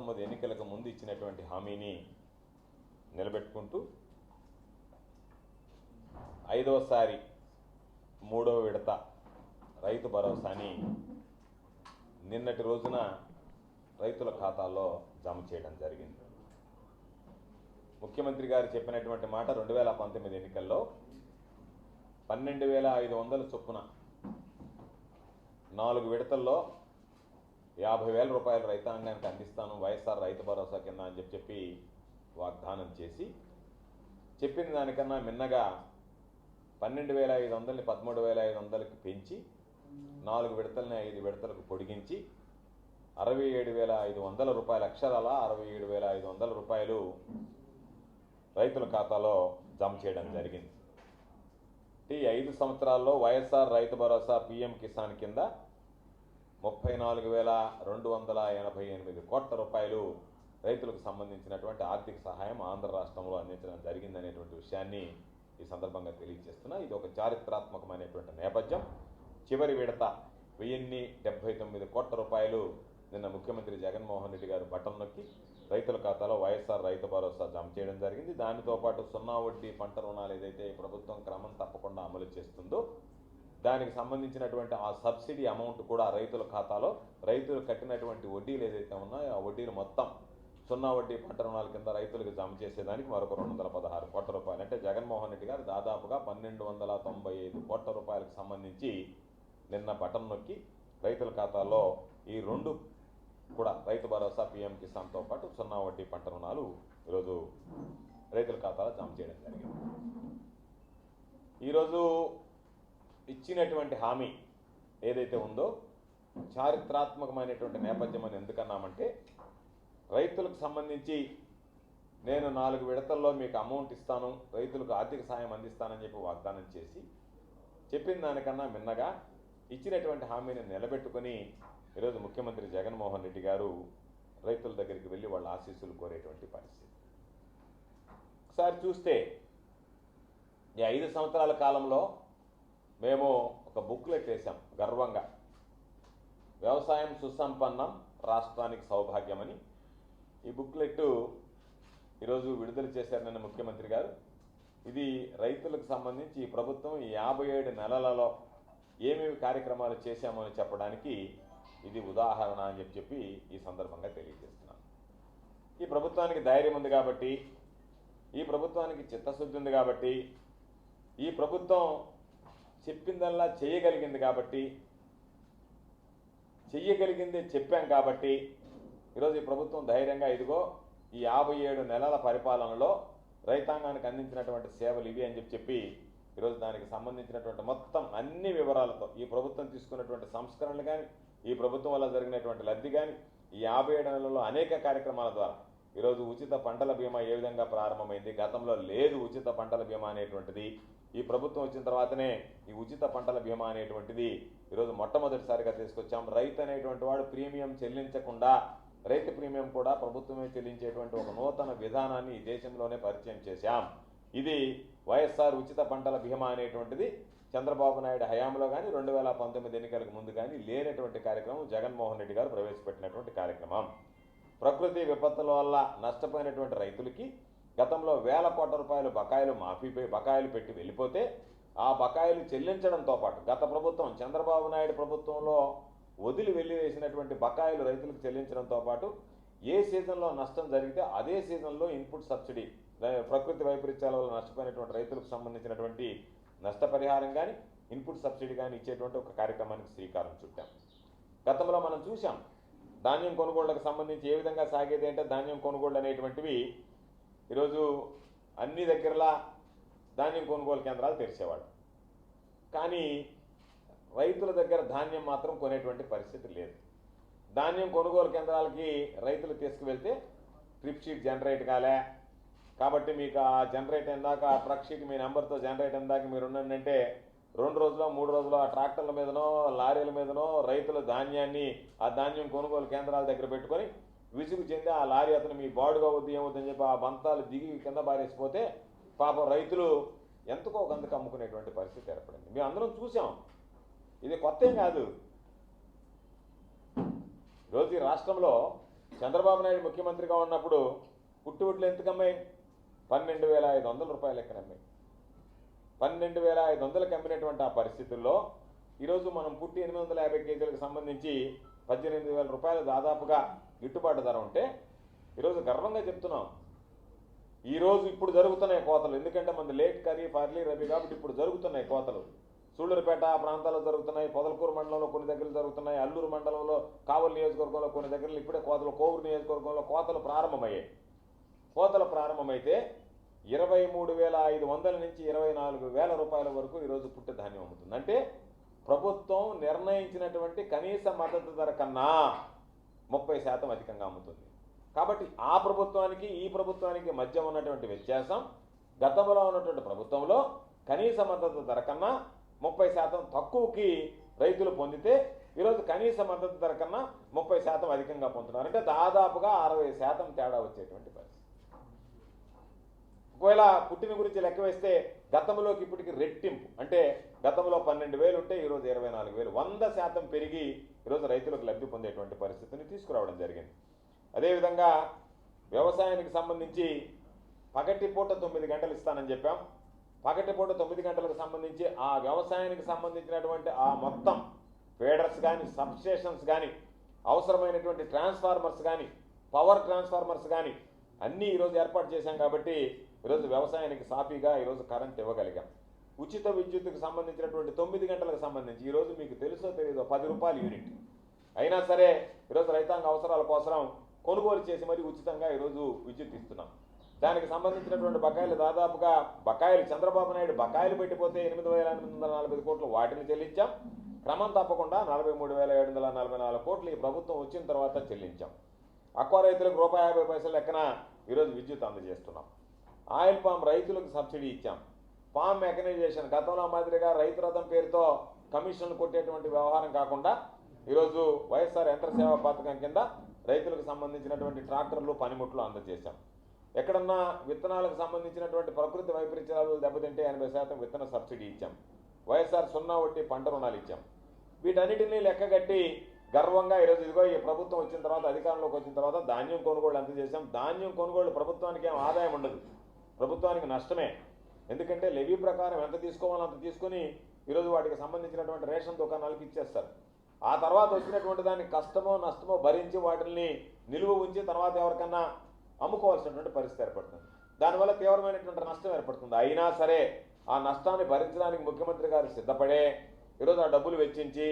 2019 ఎన్నికలకు ముందు ఇచ్చినటువంటి హామీని నిలబెట్టుకుంటూ ఐదోసారి మూడో విడత రైతు భరోసాని నిన్నటి రోజున రైతుల ఖాతాల్లో జమ చేయడం జరిగింది. ముఖ్యమంత్రి గారు చెప్పినటువంటి మాట 2019 ఎన్నికల్లో 12,500 చొప్పున 4 విడతల్లో 50,000 రూపాయలు రైతాంగానికి అందిస్తాను వైఎస్ఆర్ రైతు భరోసా కింద అని చెప్పి వాగ్దానం చేసి చెప్పిన దానికన్నా మిన్నగా 12,500ని 13,500కి పెంచి 4 విడతల్ని 5 విడతలకు పొడిగించి 67,500 రూపాయలు అక్షరాల 67,500 రూపాయలు రైతుల ఖాతాలో జమ చేయడం జరిగింది. ఈ 5 సంవత్సరాల్లో వైఎస్ఆర్ రైతు భరోసా పీఎం కిసాన్ కింద 34,288 కోట్ల రూపాయలు రైతులకు సంబంధించినటువంటి ఆర్థిక సహాయం ఆంధ్ర రాష్ట్రంలో అందించడం జరిగిందనేటువంటి విషయాన్ని ఈ సందర్భంగా తెలియజేస్తున్నా. ఇది ఒక చారిత్రాత్మకమైనటువంటి నేపథ్యం. చివరి విడత 1,079 కోట్ల రూపాయలు నిన్న ముఖ్యమంత్రి జగన్మోహన్ రెడ్డి గారు బటన్ నొక్కి రైతుల ఖాతాలో వైఎస్ఆర్ రైతు భరోసా జమ చేయడం జరిగింది. దానితో పాటు 0 వడ్డీ పంట రుణాలు ఏదైతే ప్రభుత్వం క్రమం తప్పకుండా అమలు చేస్తుందో దానికి సంబంధించినటువంటి ఆ సబ్సిడీ అమౌంట్ కూడా రైతుల ఖాతాలో రైతులు కట్టినటువంటి వడ్డీలు ఏదైతే ఉన్నాయో ఆ వడ్డీలు మొత్తం 0 వడ్డీ పంట రుణాల కింద రైతులకు జమ చేసేదానికి మరొక 216 కోట్ల రూపాయలు, అంటే జగన్మోహన్ రెడ్డి గారు దాదాపుగా 1,295 కోట్ల రూపాయలకు సంబంధించి నిన్న బటన్ నొక్కి రైతుల ఖాతాలో ఈ 2 కూడా రైతు భరోసా పీఎం కిసాన్తో పాటు 0 వడ్డీ పంట రుణాలు ఈరోజు రైతుల ఖాతాలో జమ చేయడం జరిగింది. ఈరోజు ఇచ్చినటువంటి హామీ ఏదైతే ఉందో చారిత్రాత్మకమైనటువంటి నేపథ్యం అని ఎందుకన్నామంటే, రైతులకు సంబంధించి నేను 4 విడతల్లో మీకు అమౌంట్ ఇస్తాను, రైతులకు ఆర్థిక సాయం అందిస్తానని చెప్పి వాగ్దానం చేసి చెప్పిన దానికన్నా మిన్నగా ఇచ్చినటువంటి హామీని నిలబెట్టుకొని ఈరోజు ముఖ్యమంత్రి జగన్మోహన్ రెడ్డి గారు రైతుల దగ్గరికి వెళ్ళి వాళ్ళ ఆశీస్సులు కోరేటువంటి పరిస్థితి. ఒకసారి చూస్తే ఈ 5 సంవత్సరాల కాలంలో మేము ఒక బుక్లెట్ వేసాం గర్వంగా, వ్యవసాయం సుసంపన్నం రాష్ట్రానికి సౌభాగ్యమని. ఈ బుక్లెట్ ఈరోజు విడుదల చేశారు నిన్న ముఖ్యమంత్రి గారు. ఇది రైతులకు సంబంధించి ఈ ప్రభుత్వం ఈ 57 నెలలలో ఏమేమి కార్యక్రమాలు చేశామో అని చెప్పడానికి ఇది ఉదాహరణ అని చెప్పి ఈ సందర్భంగా తెలియజేస్తున్నాను. ఈ ప్రభుత్వానికి ధైర్యం ఉంది కాబట్టి, ఈ ప్రభుత్వానికి చిత్తశుద్ధి ఉంది కాబట్టి, ఈ ప్రభుత్వం చెప్పిందల్లా చేయగలిగింది కాబట్టి, చెయ్యగలిగిందే చెప్పాం కాబట్టి ఈరోజు ఈ ప్రభుత్వం ధైర్యంగా ఇదిగో ఈ 57 నెలల పరిపాలనలో రైతాంగానికి అందించినటువంటి సేవలు ఇవి అని చెప్పి ఈరోజు దానికి సంబంధించినటువంటి మొత్తం అన్ని వివరాలతో ఈ ప్రభుత్వం తీసుకున్నటువంటి సంస్కరణలు కానీ, ఈ ప్రభుత్వం వల్ల జరిగినటువంటి లబ్ధి కానీ, ఈ 57 నెలల్లో అనేక కార్యక్రమాల ద్వారా ఈరోజు ఉచిత పంటల బీమా ఏ విధంగా ప్రారంభమైంది, గతంలో లేదు ఉచిత పంటల బీమా అనేటువంటిది, ఈ ప్రభుత్వం వచ్చిన తర్వాతనే ఈ ఉచిత పంటల బీమా అనేటువంటిది ఈరోజు మొట్టమొదటిసారిగా తీసుకొచ్చాం. రైతు అనేటువంటి వాడు ప్రీమియం చెల్లించకుండా రైతు ప్రీమియం కూడా ప్రభుత్వమే చెల్లించేటువంటి ఒక నూతన విధానాన్ని ఈ దేశంలోనే పరిచయం చేశాం. ఇది వైఎస్ఆర్ ఉచిత పంటల బీమా అనేటువంటిది చంద్రబాబు నాయుడు హయాంలో కానీ 2019 ఎన్నికలకు ముందు కానీ లేనటువంటి కార్యక్రమం జగన్మోహన్ రెడ్డి గారు ప్రవేశపెట్టినటువంటి కార్యక్రమం. ప్రకృతి విపత్తుల వల్ల నష్టపోయినటువంటి రైతులకి గతంలో వేల కోట్ల రూపాయలు బకాయిలు పెట్టి వెళ్ళిపోతే ఆ బకాయిలు చెల్లించడంతో పాటు గత ప్రభుత్వం చంద్రబాబు నాయుడు ప్రభుత్వంలో వదిలి వెళ్ళివేసినటువంటి బకాయిలు రైతులకు చెల్లించడంతో పాటు ఏ సీజన్లో నష్టం జరిగితే అదే సీజన్లో ఇన్పుట్ సబ్సిడీ, ప్రకృతి వైపరీత్యాల వల్ల నష్టపోయినటువంటి రైతులకు సంబంధించినటువంటి నష్టపరిహారం కానీ ఇన్పుట్ సబ్సిడీ కానీ ఇచ్చేటువంటి ఒక కార్యక్రమానికి శ్రీకారం చుట్టాం. గతంలో మనం చూసాం ధాన్యం కొనుగోళ్లకు సంబంధించి ఏ విధంగా సాగేది అంటే, ధాన్యం కొనుగోళ్ళు అనేటువంటివి ఈరోజు అన్ని దగ్గరలా ధాన్యం కొనుగోలు కేంద్రాలు తెరిచేవాడు, కానీ రైతుల దగ్గర ధాన్యం మాత్రం కొనేటువంటి పరిస్థితి లేదు. ధాన్యం కొనుగోలు కేంద్రాలకి రైతులు తీసుకువెళ్తే ట్రిప్ షీట్ జనరేట్ కాలే కాబట్టి మీకు ఆ జనరేట్ అయిందాక ఆ ట్రక్ షీట్ మీ నెంబర్తో జనరేట్ అయిందాక మీరు ఉండంటే 2 రోజులో 3 రోజులో ఆ ట్రాక్టర్ల మీదనో లారీల మీదనో రైతుల ధాన్యాన్ని ఆ ధాన్యం కొనుగోలు కేంద్రాల దగ్గర పెట్టుకొని విసుగు చెంది ఆ లారీ అతను మీ బాడుగా వద్దు ఏమవుతుందని చెప్పి ఆ బంతాలు దిగి కింద బారేసిపోతే పాపం రైతులు ఎంతకో గందుకు అమ్ముకునేటువంటి పరిస్థితి ఏర్పడింది. మేము అందరం చూసాం, ఇది కొత్త ఏం కాదు. ఈరోజు ఈ రాష్ట్రంలో చంద్రబాబు నాయుడు ముఖ్యమంత్రిగా ఉన్నప్పుడు పుట్టుబడులు ఎంతకమ్మాయి? 12,500 రూపాయలు ఎక్కడ అమ్మాయి? 12,500కి అమ్మినటువంటి ఆ పరిస్థితుల్లో ఈరోజు మనం పుట్టి 850 కేజీలకు సంబంధించి 18,000 రూపాయలు దాదాపుగా గిట్టుబాటు ధర ఉంటే ఈరోజు గర్వంగా చెప్తున్నాం. ఈరోజు ఇప్పుడు జరుగుతున్నాయి కోతలు, ఎందుకంటే మన లేట్ ఖరీఫ్ అర్లీ రబీ కాబట్టి ఇప్పుడు జరుగుతున్నాయి కోతలు. సూళ్లూరుపేట ప్రాంతాల్లో జరుగుతున్నాయి, పొదలకూరు మండలంలో కొన్ని దగ్గరలు జరుగుతున్నాయి, అల్లూరు మండలంలో కావలి నియోజకవర్గంలో కొన్ని దగ్గరలు ఇప్పుడే కోతలు, కోవూరు నియోజకవర్గంలో కోతలు ప్రారంభమయ్యాయి. కోతలు ప్రారంభమైతే 23,500 నుంచి 24,000 రూపాయల వరకు ఈరోజు పుట్టు ధాన్యం అమ్ముతుంది. అంటే ప్రభుత్వం నిర్ణయించినటువంటి కనీస మద్దతు ధర కన్నా 30% అధికంగా అమ్ముతుంది. కాబట్టి ఆ ప్రభుత్వానికి ఈ ప్రభుత్వానికి మధ్య ఉన్నటువంటి వ్యత్యాసం, గతంలో ఉన్నటువంటి ప్రభుత్వంలో కనీస మద్దతు ధర కన్నా 30% తక్కువకి రైతులు పొందితే ఈరోజు కనీస మద్దతు ధర కన్నా 30% అధికంగా పొందుతున్నారు. అంటే దాదాపుగా 60% తేడా వచ్చేటువంటి పరిస్థితి. ఒకవేళ పుట్టిన గురించి లెక్క వేస్తే గతంలోకి ఇప్పటికి రెట్టింపు, అంటే గతంలో 12,000 ఉంటే ఈరోజు 24,000, 100% పెరిగి ఈరోజు రైతులకు లబ్ధి పొందేటువంటి పరిస్థితిని తీసుకురావడం జరిగింది. అదేవిధంగా వ్యవసాయానికి సంబంధించి పగటిపూట 9 గంటలు ఇస్తానని చెప్పాం. పగటిపూట 9 గంటలకు సంబంధించి ఆ వ్యవసాయానికి సంబంధించినటువంటి ఆ మొత్తం ఫీడర్స్ కానీ, సబ్స్టేషన్స్ కానీ, అవసరమైనటువంటి ట్రాన్స్ఫార్మర్స్ కానీ, పవర్ ట్రాన్స్ఫార్మర్స్ కానీ అన్నీ ఈరోజు ఏర్పాటు చేశాం. కాబట్టి ఈరోజు వ్యవసాయానికి సాఫీగా ఈరోజు కరెంట్ ఇవ్వగలిగాం. ఉచిత విద్యుత్తుకు సంబంధించినటువంటి 9 గంటలకు సంబంధించి ఈరోజు మీకు తెలుసో తెలియదో 10 రూపాయలు యూనిట్ అయినా సరే ఈరోజు రైతాంగ అవసరాల కోసం కొనుగోలు చేసి మరి ఉచితంగా ఈరోజు విద్యుత్ ఇస్తున్నాం. దానికి సంబంధించినటువంటి బకాయిలు దాదాపుగా చంద్రబాబు నాయుడు బకాయిలు పెట్టిపోతే 8,845 కోట్లు వాటిని చెల్లించాం. క్రమం తప్పకుండా 43,744 కోట్లు ఈ ప్రభుత్వం వచ్చిన తర్వాత చెల్లించాం. అక్వా రైతులకు ₹50 లెక్కన ఈరోజు విద్యుత్ అందజేస్తున్నాం. ఆయిల్ పామ్ రైతులకు సబ్సిడీ ఇచ్చాం. పామ్ మెకనైజేషన్ గతంలో మాదిరిగా రైతు రథం పేరుతో కమిషన్లు కొట్టేటువంటి వ్యవహారం కాకుండా ఈరోజు వైఎస్ఆర్ యంత్ర సేవా పథకం కింద రైతులకు సంబంధించినటువంటి ట్రాక్టర్లు, పనిముట్లు అందజేశాం. ఎక్కడన్నా విత్తనాలకు సంబంధించినటువంటి ప్రకృతి వైపరీత్యాలు దెబ్బతింటే 80% విత్తన సబ్సిడీ ఇచ్చాం. వైఎస్ఆర్ 0 వడ్డీ పంట రుణాలు ఇచ్చాం. వీటన్నిటినీ లెక్కగట్టి గర్వంగా ఈరోజు ఇదిగో ఈ ప్రభుత్వం వచ్చిన తర్వాత, అధికారంలోకి వచ్చిన తర్వాత ధాన్యం కొనుగోలు అందజేశాం. ధాన్యం కొనుగోలు ప్రభుత్వానికి ఏం ఆదాయం ఉండదు, ప్రభుత్వానికి నష్టమే. ఎందుకంటే లెవీ ప్రకారం ఎంత తీసుకోవాలో అంత తీసుకుని ఈరోజు వాటికి సంబంధించినటువంటి రేషన్ దుకాణాలకు ఇచ్చేస్తారు. ఆ తర్వాత వచ్చినటువంటి దాన్ని కష్టమో నష్టమో భరించి వాటిని నిలువ ఉంచి తర్వాత ఎవరికన్నా అమ్ముకోవాల్సినటువంటి పరిస్థితి ఏర్పడుతుంది. దానివల్ల తీవ్రమైనటువంటి నష్టం ఏర్పడుతుంది. అయినా సరే ఆ నష్టాన్ని భరించడానికి ముఖ్యమంత్రి గారు సిద్ధపడే ఈరోజు ఆ డబ్బులు వెచ్చించి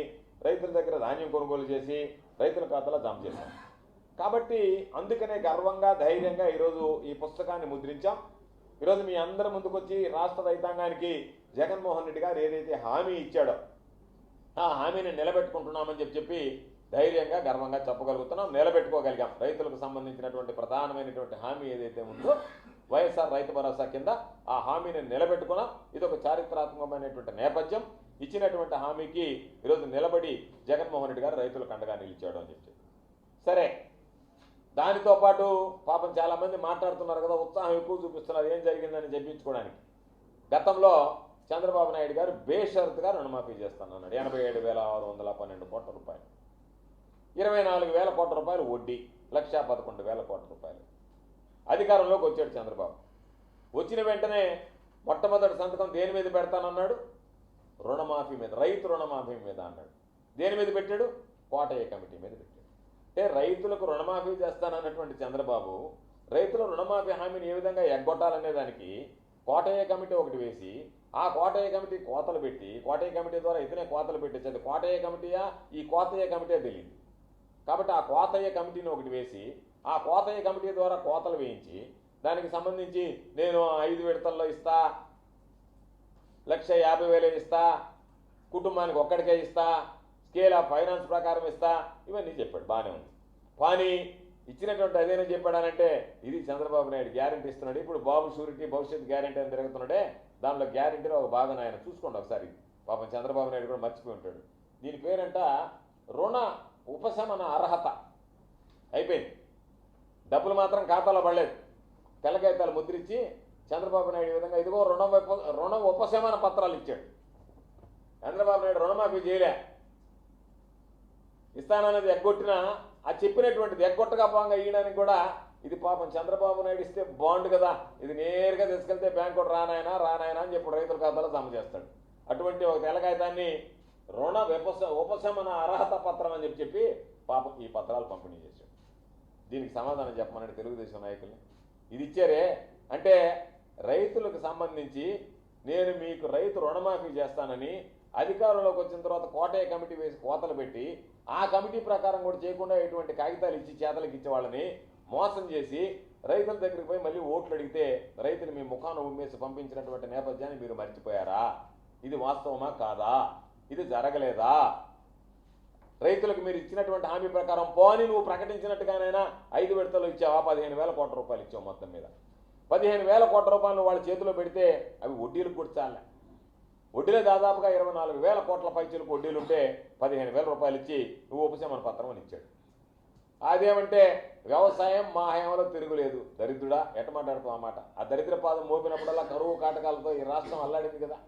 రైతుల దగ్గర ధాన్యం కొనుగోలు చేసి రైతుల ఖాతాలో జమ చేశాం. కాబట్టి అందుకనే గర్వంగా, ధైర్యంగా ఈరోజు ఈ పుస్తకాన్ని ముద్రించాం. ఈరోజు మీ అందరి ముందుకొచ్చి రాష్ట్ర రైతాంగానికి జగన్మోహన్ రెడ్డి గారు ఏదైతే హామీ ఇచ్చాడో ఆ హామీని నిలబెట్టుకుంటున్నామని చెప్పి ధైర్యంగా, గర్వంగా చెప్పగలుగుతున్నాం. నిలబెట్టుకోగలిగాం. రైతులకు సంబంధించినటువంటి ప్రధానమైనటువంటి హామీ ఏదైతే ఉందో వైఎస్ఆర్ రైతు భరోసా కింద ఆ హామీని నిలబెట్టుకున్నాం. ఇది ఒక చారిత్రాత్మకమైనటువంటి నేపథ్యం. ఇచ్చినటువంటి హామీకి ఈరోజు నిలబడి జగన్మోహన్ రెడ్డి గారు రైతులకు అండగా నిలిచాడు అని చెప్పి. సరే, దానితో పాటు పాపం చాలామంది మాట్లాడుతున్నారు కదా, ఉత్సాహం ఎక్కువ చూపిస్తున్నారు ఏం జరిగిందని చెప్పించుకోవడానికి. గతంలో చంద్రబాబు నాయుడు గారు బేషరతుగా రుణమాఫీ చేస్తానన్నాడు. 87,612 కోట్ల రూపాయలు, 24,000 కోట్ల రూపాయలు వడ్డీ, 1,11,000 కోట్ల రూపాయలు. అధికారంలోకి వచ్చాడు చంద్రబాబు. వచ్చిన వెంటనే మొట్టమొదటి సంతకం దేని మీద పెడతానన్నాడు? రుణమాఫీ మీద, రైతు రుణమాఫీ మీద అన్నాడు. దేని మీద పెట్టాడు? కోటయ్య కమిటీ మీద పెట్టాడు. అంటే రైతులకు రుణమాఫీ చేస్తానన్నటువంటి చంద్రబాబు రైతుల రుణమాఫీ హామీని ఏ విధంగా ఎగ్గొట్టాలనే దానికి కోటయ్య కమిటీ ఒకటి వేసి ఆ కోటయ్య కమిటీ కోతలు పెట్టి, కోటయ్య కమిటీ ద్వారా ఇతనే కోతలు పెట్టించేది. కోటయ్య కమిటీయా ఈ కోతయ్య కమిటీ తెలియదు. కాబట్టి ఆ కోతయ్య కమిటీని ఒకటి వేసి ఆ కోతయ్య కమిటీ ద్వారా కోతలు వేయించి దానికి సంబంధించి నేను 5 విడతల్లో ఇస్తా, 1,50,000 ఇస్తా, కుటుంబానికి ఒక్కడికే ఇస్తా, స్కేల్ ఆఫ్ ఫైనాన్స్ ప్రకారం ఇస్తా, ఇవన్నీ చెప్పాడు. బాగానే ఉంది. కానీ ఇచ్చినటువంటి అదేనని చెప్పాడనంటే ఇది చంద్రబాబు నాయుడు గ్యారెంటీ ఇస్తున్నాడు. ఇప్పుడు బాబు షూరిటీ భవిష్యత్ గ్యారెంటీ అని తిరుగుతున్నాడే, దానిలో గ్యారెంటీలో ఒక భాగం ఆయన చూసుకోండి ఒకసారి. పాపం చంద్రబాబు నాయుడు కూడా మర్చిపోయి ఉంటాడు. దీని పేరంట రుణ ఉపశమన అర్హత. అయిపోయింది, డబ్బులు మాత్రం ఖాతాలో పడలేదు. తెల్లకాగితాలు ముద్రించి చంద్రబాబు నాయుడు ఈ విధంగా ఇదిగో రుణ ఉపశమన పత్రాలు ఇచ్చాడు. చంద్రబాబు నాయుడు రుణమాఫీ చేయలే, ఇస్తానన్నది ఎగ్గొట్టినా ఆ చెప్పినటువంటిది ఎగ్గొట్టగా పోగా ఇయ్యడానికి కూడా ఇది పాపం చంద్రబాబు నాయుడు ఇస్తే బాగుండు కదా, ఇది నేరుగా తీసుకెళ్తే బ్యాంకు రానాయనా అని చెప్పి రైతుల ఖాతాలో జమ చేస్తాడు. అటువంటి ఒక తెల్ల కాగితాన్ని రుణ ఉపశమన అర్హత పత్రం అని చెప్పి పాపం ఈ పత్రాలు పంపిణీ చేశాడు. దీనికి సమాధానం చెప్పమని తెలుగుదేశం నాయకుల్ని ఇది ఇచ్చారే అంటే రైతులకు సంబంధించి నేను మీకు రైతు రుణమాఫీ చేస్తానని అధికారంలోకి వచ్చిన తర్వాత కోటయ్య కమిటీ వేసి కోతలు పెట్టి ఆ కమిటీ ప్రకారం కూడా చేయకుండా ఇటువంటి కాగితాలు ఇచ్చి చేతలకు ఇచ్చే వాళ్ళని మోసం చేసి రైతుల దగ్గరికి పోయి మళ్ళీ ఓట్లు అడిగితే రైతులు మీ ముఖాన్ని ఉమ్మేసి పంపించినటువంటి నేపథ్యాన్ని మీరు మర్చిపోయారా? ఇది వాస్తవమా కాదా? ఇది జరగలేదా? రైతులకు మీరు ఇచ్చినటువంటి హామీ ప్రకారం పోని నువ్వు ప్రకటించినట్టుగానైనా 5 విడతలు ఇచ్చావా? 15,000 కోట్ల రూపాయలు ఇచ్చావు. మొత్తం మీద 15,000 కోట్ల రూపాయలు వాళ్ళ చేతిలో పెడితే అవి వడ్డీలకు కూర్చాలే. వడ్డీలో దాదాపుగా 24,000 కోట్ల పైచీలకు వడ్డీలుంటే 15,000 రూపాయలు ఇచ్చి నువ్వు ఉపశమన పత్రం అని ఇచ్చాడు. అదేమంటే వ్యవసాయం మా హయాంలో తిరుగులేదు. దరిద్రుడా ఎట మాట్లాడుతావు అన్నమాట. ఆ దరిద్ర పాదం మోపినప్పుడల్లా కరువు కాటకాలతో ఈ రాష్ట్రం అల్లాడింది కదా.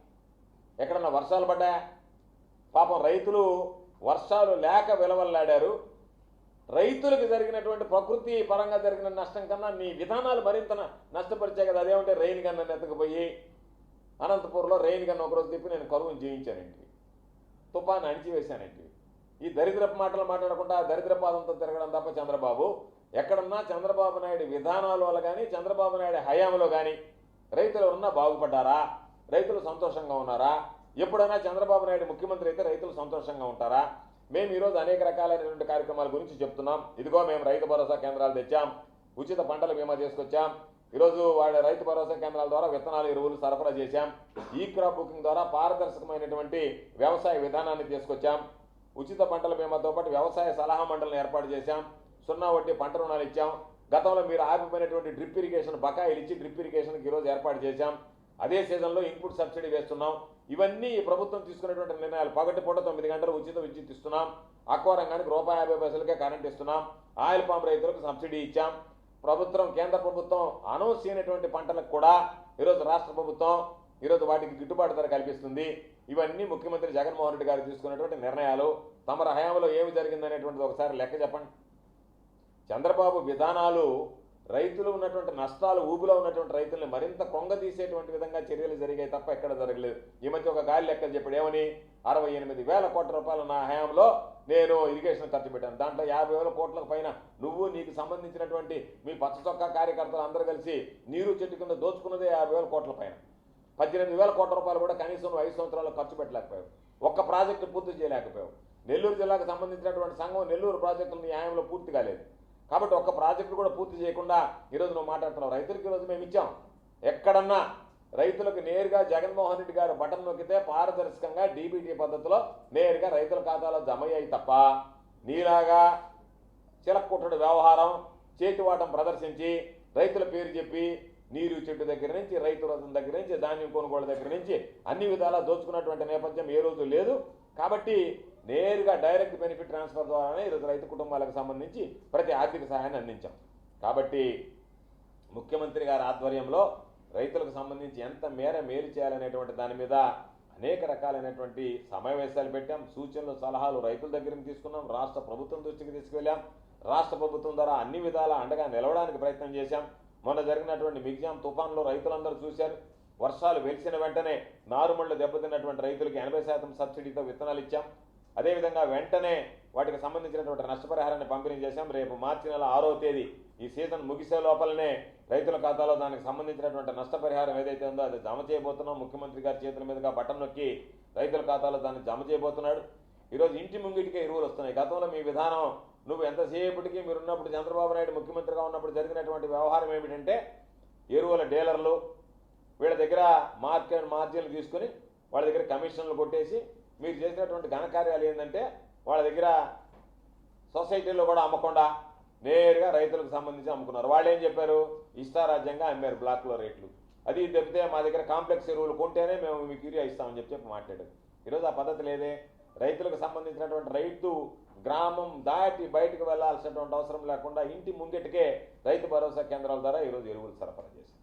ఎక్కడన్నా వర్షాలు పడ్డాయా? పాపం రైతులు వర్షాలు లేక విలవల్లాడారు. రైతులకు జరిగినటువంటి ప్రకృతి పరంగా జరిగిన నష్టం కన్నా నీ విధానాలు మరింత నష్టపరిచాయి కదా. అదేమంటే రెయిన్ గన్న ఎత్తుకుపోయి అనంతపూర్లో రెయిన్ గన్న ఒకరోజు తిప్పి నేను కరువును జయించానండి, తుఫాను అణిచివేశానండి. ఈ దరిద్రపు మాటలు మాట్లాడకుండా దరిద్ర పాదంతో తిరగడం తప్ప చంద్రబాబు ఎక్కడన్నా చంద్రబాబు నాయుడు విధానాల వల్ల కానీ చంద్రబాబు నాయుడు హయాంలో కానీ రైతులు ఉన్నా బాగుపడ్డారా? రైతులు సంతోషంగా ఉన్నారా? ఎప్పుడైనా చంద్రబాబు నాయుడు ముఖ్యమంత్రి అయితే రైతులు సంతోషంగా ఉంటారా? మేము ఈరోజు అనేక రకాలైనటువంటి కార్యక్రమాల గురించి చెప్తున్నాం. ఇదిగో మేము రైతు భరోసా కేంద్రాలు తెచ్చాం, ఉచిత పంటల బీమా తీసుకొచ్చాం. ఈరోజు వాళ్ళ రైతు భరోసా కేంద్రాల ద్వారా విత్తనాలు ఎరువులు సరఫరా చేశాం. ఈ క్రాప్ బుకింగ్ ద్వారా పారదర్శకమైనటువంటి వ్యవసాయ విధానాన్ని తీసుకొచ్చాం. ఉచిత పంటల బీమాతో పాటు వ్యవసాయ సలహా మండలిని ఏర్పాటు చేశాం. 0 వడ్డీ పంట రుణాలు ఇచ్చాం. గతంలో మీరు ఆపిపోయినటువంటి డ్రిప్ ఇరిగేషన్ బకాయిలు ఇచ్చి డ్రిప్ ఇరిగేషన్కి ఈరోజు ఏర్పాటు చేశాం. అదే సీజన్లో ఇన్పుట్ సబ్సిడీ వేస్తున్నాం. ఇవన్నీ ఈ ప్రభుత్వం తీసుకున్నటువంటి నిర్ణయాలు. పగటిపూట 9 గంటలు ఉచిత విద్యుత్ ఇస్తున్నాం. అక్వా రంగానికి ₹1.50 కరెంట్ ఇస్తున్నాం. ఆయిల్ పామ్ రైతులకు సబ్సిడీ ఇచ్చాం. కేంద్ర ప్రభుత్వం అనౌన్స్ చేయనటువంటి పంటలకు కూడా ఈరోజు రాష్ట్ర ప్రభుత్వం ఈరోజు వాటికి గిట్టుబాటు ధర కల్పిస్తుంది. ఇవన్నీ ముఖ్యమంత్రి జగన్మోహన్ రెడ్డి గారు తీసుకున్నటువంటి నిర్ణయాలు. తమ హయాంలో ఏమి జరిగిందనేటువంటిది ఒకసారి లెక్క చెప్పండి. చంద్రబాబు విధానాలు రైతులు ఉన్నటువంటి నష్టాలు ఊబిలో ఉన్నటువంటి రైతుల్ని మరింత కొంగదీసేటువంటి విధంగా చర్యలు జరిగాయి తప్ప ఎక్కడ జరగలేదు. ఈ మధ్య ఒక గాలి లెక్కలు చెప్పాడు. ఏమని? 68,000 కోట్ల రూపాయలు నా హయాంలో నేను ఇరిగేషన్ ఖర్చు పెట్టాను. దాంట్లో 50,000 కోట్లకు పైన నువ్వు నీకు సంబంధించినటువంటి మీ పచ్చ చొక్కా కార్యకర్తలు అందరూ కలిసి నీరు చెట్టు కింద దోచుకున్నదే 50,000 కోట్ల పైన. 18,000 కోట్ల రూపాయలు కూడా కనీసం 5 సంవత్సరాల్లో ఖర్చు పెట్టలేకపోయావు. ఒక్క ప్రాజెక్టు పూర్తి చేయలేకపోయావు. నెల్లూరు జిల్లాకు సంబంధించినటువంటి సంఘం నెల్లూరు ప్రాజెక్టులు నీ న్యాయంలో పూర్తి కాలేదు. కాబట్టి ఒక్క ప్రాజెక్టు కూడా పూర్తి చేయకుండా ఈరోజు నువ్వు మాట్లాడుతున్నావు. రైతులకు ఈరోజు మేము ఇచ్చాం. ఎక్కడన్నా రైతులకు నేరుగా జగన్మోహన్ రెడ్డి గారు బటన్ నొక్కితే పారదర్శకంగా డీబీటీ పద్ధతిలో నేరుగా రైతుల ఖాతాలో జమ అయ్యాయి తప్ప నీలాగా చిలక్కుట్టుడు వ్యవహారం చేతివాటం ప్రదర్శించి రైతుల పేరు చెప్పి నీరు చెట్టు దగ్గర నుంచి రైతు రథం దగ్గర నుంచి ధాన్యం కొనుగోలు దగ్గర నుంచి అన్ని విధాలా దోచుకున్నటువంటి నేపథ్యం ఏ రోజు లేదు. కాబట్టి నేరుగా డైరెక్ట్ బెనిఫిట్ ట్రాన్స్ఫర్ ద్వారానే ఈరోజు రైతు కుటుంబాలకు సంబంధించి ప్రతి ఆర్థిక సహాయాన్ని అందించాం. కాబట్టి ముఖ్యమంత్రి గారి ఆధ్వర్యంలో రైతులకు సంబంధించి ఎంత మేర మేలు చేయాలనేటువంటి దాని మీద అనేక రకాలైనటువంటి సమావేశాలు పెట్టాం. సూచనలు సలహాలు రైతుల దగ్గర నుంచి తీసుకున్నాం. రాష్ట్ర ప్రభుత్వం దృష్టికి తీసుకువెళ్ళాం. రాష్ట్ర ప్రభుత్వం ద్వారా అన్ని విధాలా అండగా నిలవడానికి ప్రయత్నం చేశాం. మొన్న జరిగినటువంటి మిగ్జాం తుఫాన్లో రైతులందరూ చూశారు. వర్షాలు వెలిసిన వెంటనే నారుమళ్లు దెబ్బతిన్నటువంటి రైతులకి 80% సబ్సిడీతో విత్తనాలు ఇచ్చాం. అదేవిధంగా వెంటనే వాటికి సంబంధించినటువంటి నష్టపరిహారాన్ని పంపిణీ చేశాం. రేపు మార్చి నెల 6వ తేదీ ఈ సీజన్ ముగిసే లోపలనే రైతుల ఖాతాలో దానికి సంబంధించినటువంటి నష్టపరిహారం ఏదైతే ఉందో అది జమ చేయబోతున్నాం. ముఖ్యమంత్రి గారి చేతుల మీదుగా బటన్ నొక్కి రైతుల ఖాతాలో దాన్ని జమ చేయబోతున్నాడు. ఈరోజు ఇంటి ముంగిటికే ఎరువులు వస్తున్నాయి. గతంలో మీ విధానం నువ్వు ఎంతసేపటికి మీరున్నప్పుడు చంద్రబాబు నాయుడు ముఖ్యమంత్రిగా ఉన్నప్పుడు జరిగినటువంటి వ్యవహారం ఏమిటంటే ఎరువుల డీలర్లు వీళ్ళ దగ్గర మార్జిన్లు తీసుకుని వాళ్ళ దగ్గర కమిషన్లు కొట్టేసి మీరు చేసినటువంటి ఘనకార్యాలు ఏంటంటే వాళ్ళ దగ్గర సొసైటీలో కూడా అమ్మకుండా నేరుగా రైతులకు సంబంధించి అమ్ముకున్నారు. వాళ్ళు ఏం చెప్పారు? ఇష్టారాజ్యంగా అమ్మారు బ్లాక్లో రేట్లు. అది తప్పితే మా దగ్గర కాంప్లెక్స్ ఎరువులు కొంటేనే మేము మీకు యూరియా ఇస్తామని చెప్పి మాట్లాడారు. ఈరోజు ఆ పద్ధతి లేదే. రైతులకు సంబంధించినటువంటి రైతు గ్రామం దాటి బయటకు వెళ్లాల్సినటువంటి అవసరం లేకుండా ఇంటి ముంగిటికే రైతు భరోసా కేంద్రాల ద్వారా ఈరోజు ఎరువులు సరఫరా చేశాం.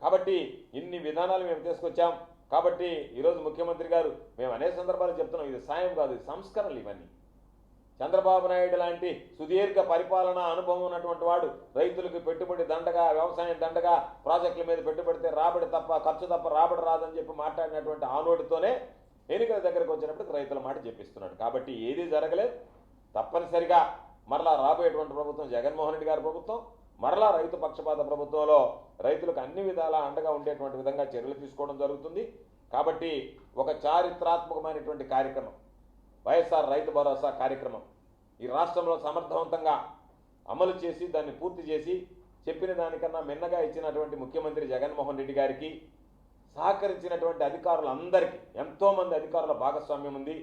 కాబట్టి ఇన్ని విధానాలు మేము తీసుకొచ్చాం. కాబట్టి ఈరోజు ముఖ్యమంత్రి గారు మేము అనేక సందర్భాలు చెప్తున్నాం, ఇది సాయం కాదు, ఇది సంస్కరణలు. ఇవన్నీ చంద్రబాబు నాయుడు లాంటి సుదీర్ఘ పరిపాలన అనుభవం ఉన్నటువంటి వాడు రైతులకు పెట్టుబడి దండగా, వ్యవసాయం దండగా, ప్రాజెక్టుల మీద పెట్టుబడితే రాబడి తప్ప ఖర్చు తప్ప రాబడి రాదని చెప్పి మాట్లాడినటువంటి ఆ నోటితోనే ఎన్నికల దగ్గరకు వచ్చినప్పుడు రైతుల మాట చెప్పిస్తున్నాడు. కాబట్టి ఏదీ జరగలేదు. తప్పనిసరిగా మరలా రాబోయేటువంటి ప్రభుత్వం జగన్మోహన్ రెడ్డి గారి ప్రభుత్వం, మరలా రైతు పక్షపాత ప్రభుత్వంలో రైతులకు అన్ని విధాలా అండగా ఉండేటువంటి విధంగా చర్యలు తీసుకోవడం జరుగుతుంది. కాబట్టి ఒక చారిత్రాత్మకమైనటువంటి కార్యక్రమం వైఎస్ఆర్ రైతు భరోసా కార్యక్రమం ఈ రాష్ట్రంలో సమర్థవంతంగా అమలు చేసి దాన్ని పూర్తి చేసి చెప్పిన దానికన్నా మిన్నగా ఇచ్చినటువంటి ముఖ్యమంత్రి జగన్మోహన్ రెడ్డి గారికి సహకరించినటువంటి అధికారులందరికీ, ఎంతోమంది అధికారుల భాగస్వామ్యం ఉంది.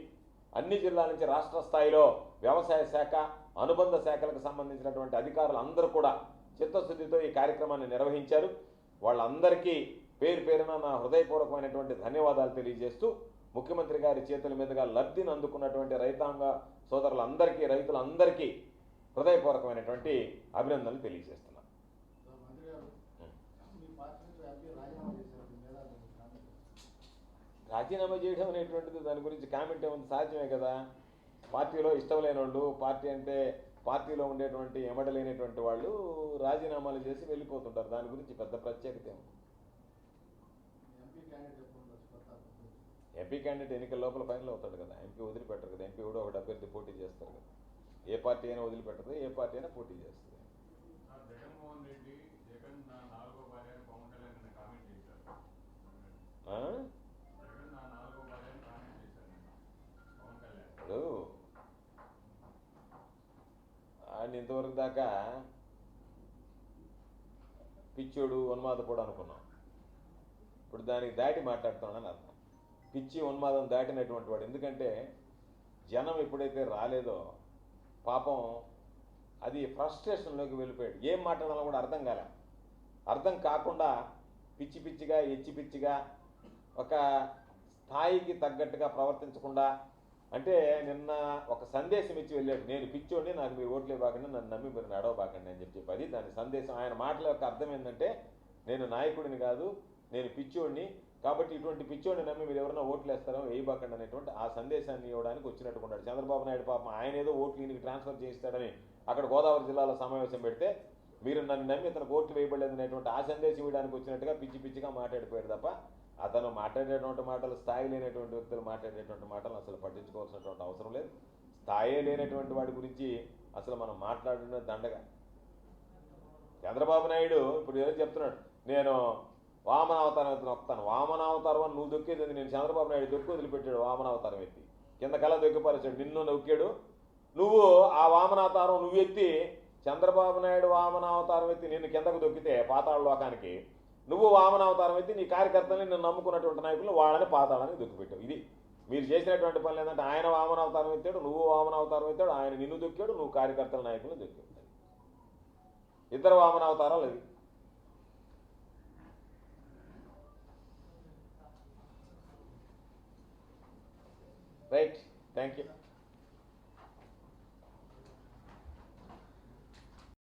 అన్ని జిల్లాల నుంచి రాష్ట్ర స్థాయిలో వ్యవసాయ శాఖ, అనుబంధ శాఖలకు సంబంధించినటువంటి అధికారులందరూ కూడా చిత్తశుద్ధితో ఈ కార్యక్రమాన్ని నిర్వహించారు. వాళ్ళందరికీ పేరు పేరున నా హృదయపూర్వకమైనటువంటి ధన్యవాదాలు తెలియజేస్తూ ముఖ్యమంత్రి గారి చేతుల మీదుగా లబ్ధిని అందుకున్నటువంటి రైతాంగ సోదరులందరికీ, రైతులందరికీ హృదయపూర్వకమైనటువంటి అభినందనలు తెలియజేస్తున్నాను. రాజీనామా చేయడం అనేటువంటిది దాని గురించి కామెంట్ ఏముంది, సాధ్యమే కదా. పార్టీలో ఇష్టం లేని వాళ్ళు, పార్టీ అంటే పార్టీలో ఉండేటువంటి ఎమడలేనటువంటి వాళ్ళు రాజీనామాలు చేసి వెళ్ళిపోతుంటారు. దాని గురించి పెద్ద ప్రత్యేకత ఏముంది. ఎంపీ క్యాండిడేట్ ఎన్నికల లోపల ఫైనల్ అవుతాడు కదా, ఎంపీ వదిలిపెట్టరు కదా. ఎంపీ కూడా ఒకటి అభ్యర్థి పోటీ చేస్తారు కదా. ఏ పార్టీ అయినా వదిలిపెట్టదు, ఏ పార్టీ అయినా పోటీ చేస్తుంది. జగన్మోహన్ రెడ్డి జగన్ నాలుగో భార్య పవన్ కళ్యాణ్ కామెంట్ చేశారు. జగన్ నాలుగో భార్య కామెంట్ చేశారు పవన్ కళ్యాణ్. ఇప్పుడు ఆయన ఇంతవరకు దాకా పిచ్చోడు, ఉన్మాదపోడు అనుకున్నాం. ఇప్పుడు దానికి దాటి మాట్లాడుతున్నాడని అర్థం. పిచ్చి, ఉన్మాదం దాటినటువంటి వాడు. ఎందుకంటే జనం ఎప్పుడైతే రాలేదో పాపం అది ఫ్రస్ట్రేషన్లోకి వెళ్ళిపోయాడు. ఏం మాట్లాడాలో కూడా అర్థం కాలే. అర్థం కాకుండా పిచ్చి పిచ్చిగా, ఎచ్చి పిచ్చిగా, ఒక స్థాయికి తగ్గట్టుగా ప్రవర్తించకుండా, అంటే నిన్న ఒక సందేశం ఇచ్చి వెళ్ళాడు. నేను పిచ్చోడిని, నాకు మీరు ఓట్లు ఇవ్వకండి, నన్ను నమ్మి మీరు నడవబాకండి అని చెప్పి. అది దాని సందేశం. ఆయన మాటల యొక్క అర్థం ఏంటంటే, నేను నాయకుడిని కాదు, నేను పిచ్చోడిని, కాబట్టి ఇటువంటి పిచ్చోడిని నమ్మి మీరు ఎవరైనా ఓట్లు వేస్తారో వేయబాకండి అనేటువంటి ఆ సందేశాన్ని ఇవ్వడానికి వచ్చినట్టుకున్నాడు చంద్రబాబు నాయుడు. పాపం ఆయన ఏదో ఓట్లు ఈయనకి ట్రాన్స్ఫర్ చేయిస్తాడని అక్కడ గోదావరి జిల్లాలో సమావేశం పెడితే, మీరు నన్ను నమ్మి ఇతను ఓట్లు వేయబడలేదు అనేటువంటి ఆ సందేశం ఇవ్వడానికి వచ్చినట్టుగా పిచ్చి పిచ్చిగా మాట్లాడిపోయాడు తప్ప, అతను మాట్లాడేటువంటి మాటలు, స్థాయి లేనటువంటి వ్యక్తులు మాట్లాడేటువంటి మాటలు అసలు పట్టించుకోవాల్సినటువంటి అవసరం లేదు. స్థాయే లేనటువంటి వాడి గురించి అసలు మనం మాట్లాడడం దండగా. చంద్రబాబు నాయుడు ఇప్పుడు ఏదో చెప్తున్నాడు, నేను వామనావతారం ఎత్తి నొక్కుతాను. వామనావతారం అని నువ్వు దొక్కేది, నేను చంద్రబాబు నాయుడు దొక్కి వదిలిపెట్టాడు. వామనావతారం ఎత్తి కింద కళ దొక్కిపరిచాడు, నిన్ను నొక్కాడు. నువ్వు ఆ వామనావతారం నువ్వు ఎత్తి, చంద్రబాబు నాయుడు వామనావతారం ఎత్తి నిన్ను కిందకు దొక్కితే పాతాళ లోకానికి, నువ్వు వామనావతారం ఎత్తి నీ కార్యకర్తల్ని నిన్ను నమ్ముకున్నటువంటి నాయకులు వాళ్ళని పాతాళానికి దొక్కిపెట్టావు. ఇది మీరు చేసినటువంటి పనులు. ఏంటంటే ఆయన వామనావతారం ఎత్తాడు, నువ్వు వామనావతారం ఎత్తాడు, ఆయన నిన్ను దొక్కాడు, నువ్వు కార్యకర్తల నాయకులను దొక్కాడు. ఇద్దరు వామనావతారాలు అది. Right, thank you.